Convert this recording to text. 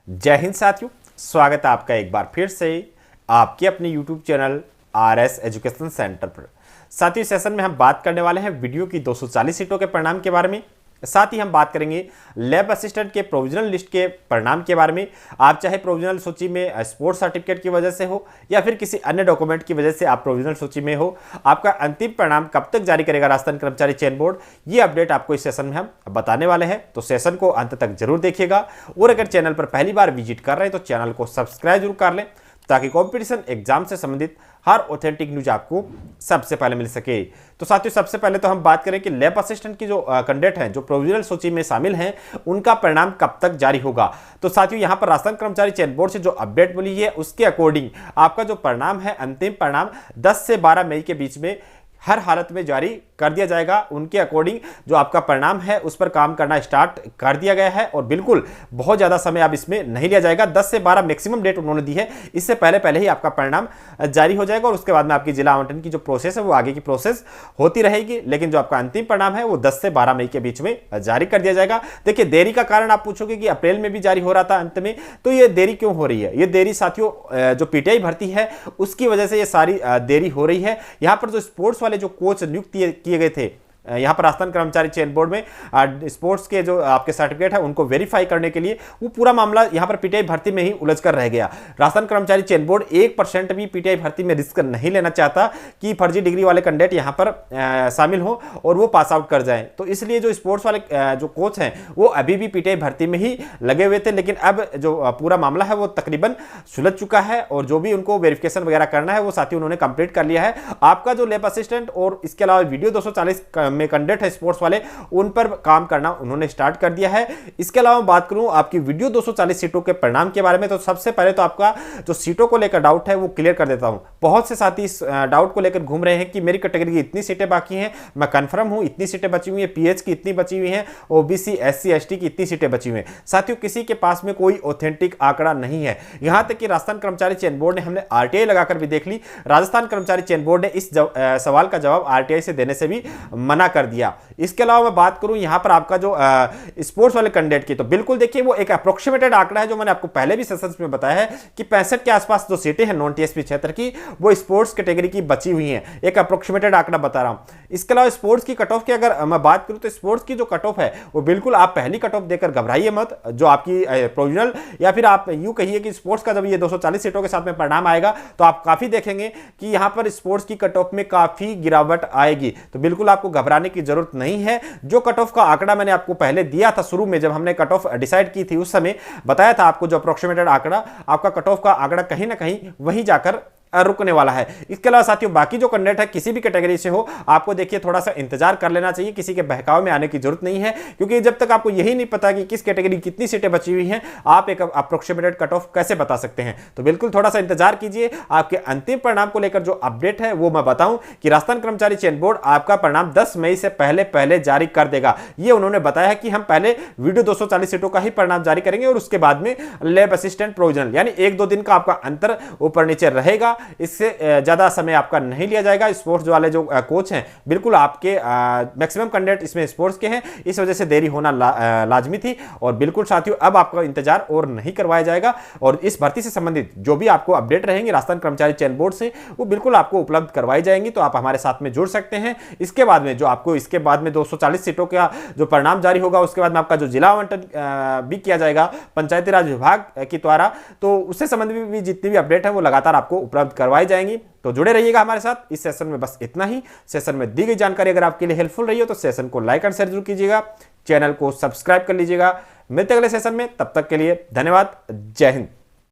जय हिंद साथियों, स्वागत है आपका एक बार फिर से आपके अपने YouTube channel RS education centre पर। साथियों, सेशन में हम बात करने वाले हैं वीडियो की 240 सीटों के परिणाम के बारे में। साथ ही हम बात करेंगे लैब असिस्टेंट के प्रोविजनल लिस्ट के परिणाम के बारे में। आप चाहे प्रोविजनल सूची में स्पोर्ट्स सर्टिफिकेट की वजह से हो या फिर किसी अन्य डॉक्यूमेंट की वजह से आप प्रोविजनल सूची में हो, आपका अंतिम परिणाम कब तक जारी करेगा राजस्थान कर्मचारी चयन बोर्ड, ये अपडेट आपको इस सेशन में हम बताने वाले हैं। तो सेशन को अंत तक जरूर देखिएगा और अगर चैनल पर पहली बार विजिट कर रहे हैं तो चैनल को सब्सक्राइब जरूर कर लें ताकि कॉम्पिटिशन एग्जाम से संबंधित हर ऑथेंटिक न्यूज आपको सबसे पहले मिल सके। तो साथियों, सबसे पहले तो हम बात करें कि लैब असिस्टेंट की जो कैंडिडेट हैं जो प्रोविजनल सूची में शामिल हैं, उनका परिणाम कब तक जारी होगा। तो साथियों, यहां पर राजस्थान कर्मचारी चयन बोर्ड से जो अपडेट मिली है उसके अकॉर्डिंग आपका जो परिणाम है, अंतिम परिणाम 10 से 12 मई के बीच में हर हालत में जारी कर दिया जाएगा। उनके अकॉर्डिंग जो आपका परिणाम है उस पर काम करना स्टार्ट कर दिया गया है और बिल्कुल बहुत ज़्यादा समय अब इसमें नहीं लिया जाएगा। 10 से 12 मैक्सिमम डेट उन्होंने दी है, इससे पहले ही आपका परिणाम जारी हो जाएगा और उसके बाद में आपकी जिला आवंटन की जो प्रोसेस है वो आगे की प्रोसेस होती रहेगी। लेकिन जो आपका अंतिम परिणाम है वो 10 से 12 मई के बीच में जारी कर दिया जाएगा। देखिए, देरी का कारण आप पूछोगे कि अप्रैल में भी जारी हो रहा था अंत में, तो ये देरी क्यों हो रही है? ये देरी साथियों जो पीटीआई भर्ती है उसकी वजह से ये सारी देरी हो रही है। यहाँ पर जो स्पोर्ट्स जो कोच नियुक्त किए गए थे यहां पर राजस्थान कर्मचारी चयन बोर्ड में स्पोर्ट्स के जो आपके सर्टिफिकेट है उनको वेरीफाई करने के लिए वो पूरा मामला यहां पर पीटीआई भर्ती में ही उलझ कर रह गया। राजस्थान कर्मचारी चयन बोर्ड 1% भी पीटीआई भर्ती में रिस्क नहीं लेना चाहता कि फर्जी डिग्री वाले कैंडिडेट यहां पर शामिल हो और वो पास आउट कर जाएं। तो इसलिए जो स्पोर्ट्स वाले जो कोच हैं वो अभी भी पीटीआई भर्ती में ही लगे हुए थे, लेकिन अब जो पूरा मामला है वो तकरीबन सुलझ चुका है और जो भी उनको वेरिफिकेशन वगैरह करना है वो साथी उन्होंने कंप्लीट कर लिया है। आपका जो लैब असिस्टेंट और इसके अलावा वीडियो 240 में कैंडिडेट है स्पोर्ट्स वाले, उन पर काम करना उन्होंने स्टार्ट कर दिया है। इसके अलावा बात करूं आपकी वीडियो 240 सीटों के परिणाम के बारे में, तो सबसे पहले तो आपका जो सीटों को लेकर डाउट है वो क्लियर कर देता हूं। बहुत से साथी इस डाउट को लेकर घूम रहे हैं कि मेरी कैटेगरी की इतनी सीटें बाकी हैं, मैं कंफर्म हूं इतनी सीटें बची हुई हैं, पीएच की इतनी बची हुई हैं, ओबीसी एससी एसटी की इतनी सीटें बची हुई हैं। साथियों, किसी के पास में कोई ऑथेंटिक आंकड़ा नहीं है। यहां तक कि राजस्थान कर्मचारी चयन बोर्ड ने हमने आरटीआई लगाकर भी देख ली, राजस्थान कर्मचारी चयन बोर्ड ने इस सवाल का जवाब आरटीआई से देने से भी मना कर दिया। इसके अलावा मैं बात करूं यहां पर आपका जो स्पोर्ट्स वाले कैंडिडेट की, तो बिल्कुल देखिए वो एक अप्रोक्सीमेटेड आंकड़ा है जो मैंने आपको पहले भी सेशंस में बताया है कि 65 के आसपास जो सीटें हैं नॉन टीएसपी क्षेत्र की वो स्पोर्ट्स कैटेगरी की बची हुई हैं। एक अप्रोक्सीमेटेड आंकड़ा बता रहा हूं। इसके अलावा स्पोर्ट्स की कट ऑफ की अगर मैं बात करूं तो स्पोर्ट्स की जो कट ऑफ है वो बिल्कुल आप पहली कट ऑफ देकर घबराइए मत। जो आपकी प्रोविजनल या फिर आप यूं कहिए कि स्पोर्ट्स का जब ये 240 सीटों के साथ में परिणाम आएगा तो आप काफी देखेंगे कि यहां पर स्पोर्ट्स की कट ऑफ में काफी गिरावट आएगी। तो बिल्कुल आपको घबराने की जरूरत नहीं है। जो कट ऑफ का आंकड़ा मैंने आपको पहले दिया था शुरू में, जब हमने कट ऑफ डिसाइड की थी उस समय बताया था आपको जो अप्रोक्सीमेटेड आंकड़ा, आपका कट ऑफ का आंकड़ा कहीं ना कहीं वहीं जाकर रुकने वाला है। इसके अलावा साथियों, बाकी जो कैंडिडेट है किसी भी कैटेगरी से हो, आपको देखिए थोड़ा सा इंतजार कर लेना चाहिए, किसी के बहकाव में आने की जरूरत नहीं है, क्योंकि जब तक आपको यही नहीं पता कि किस कैटेगरी कितनी सीटें बची हुई हैं, आप एक अप्रोक्सीमेटेड कट ऑफ कैसे बता सकते हैं। तो बिल्कुल थोड़ा सा इंतजार कीजिए। आपके अंतिम परिणाम को लेकर जो अपडेट है वो मैं बताऊं कि राजस्थान कर्मचारी चयन बोर्ड आपका परिणाम 10 मई से पहले जारी कर देगा। ये उन्होंने बताया है कि हम पहले वीडियो 240 सीटों का ही परिणाम जारी करेंगे और उसके बाद में लैब असिस्टेंट प्रोविजनल, यानी 1-2 दिन का आपका अंतर ऊपर नीचे रहेगा। इससे ज्यादा समय आपका नहीं लिया जाएगा। स्पोर्ट्स वाले जो कोच हैं बिल्कुल आपके मैक्सिमम कैंडिडेट इसमें स्पोर्ट्स के हैं, इस वजह से देरी होना लाजमी थी। और बिल्कुल साथियों, अब आपका इंतजार और नहीं करवाया जाएगा और इस भर्ती से संबंधित जो भी आपको अपडेट रहेंगे राजस्थान कर्मचारी चयन बोर्ड से वो बिल्कुल आपको उपलब्ध करवाई जाएंगी। तो आप हमारे साथ में जुड़ सकते हैं। इसके बाद में जो आपको इसके बाद में 240 सीटों का जो परिणाम जारी होगा उसके बाद में आपका जो जिला आवंटन भी किया जाएगा पंचायती राज विभाग के द्वारा, तो उससे संबंधित भी जितनी भी अपडेट है वो लगातार आपको उपलब्ध करवाई जाएंगी। तो जुड़े रहिएगा हमारे साथ। इस सेशन में बस इतना ही। सेशन में दी गई जानकारी अगर आपके लिए हेल्पफुल रही हो तो सेशन को लाइक एंड शेयर जरूर कीजिएगा, चैनल को सब्सक्राइब कर लीजिएगा। मिलते अगले सेशन में, तब तक के लिए धन्यवाद। जय हिंद।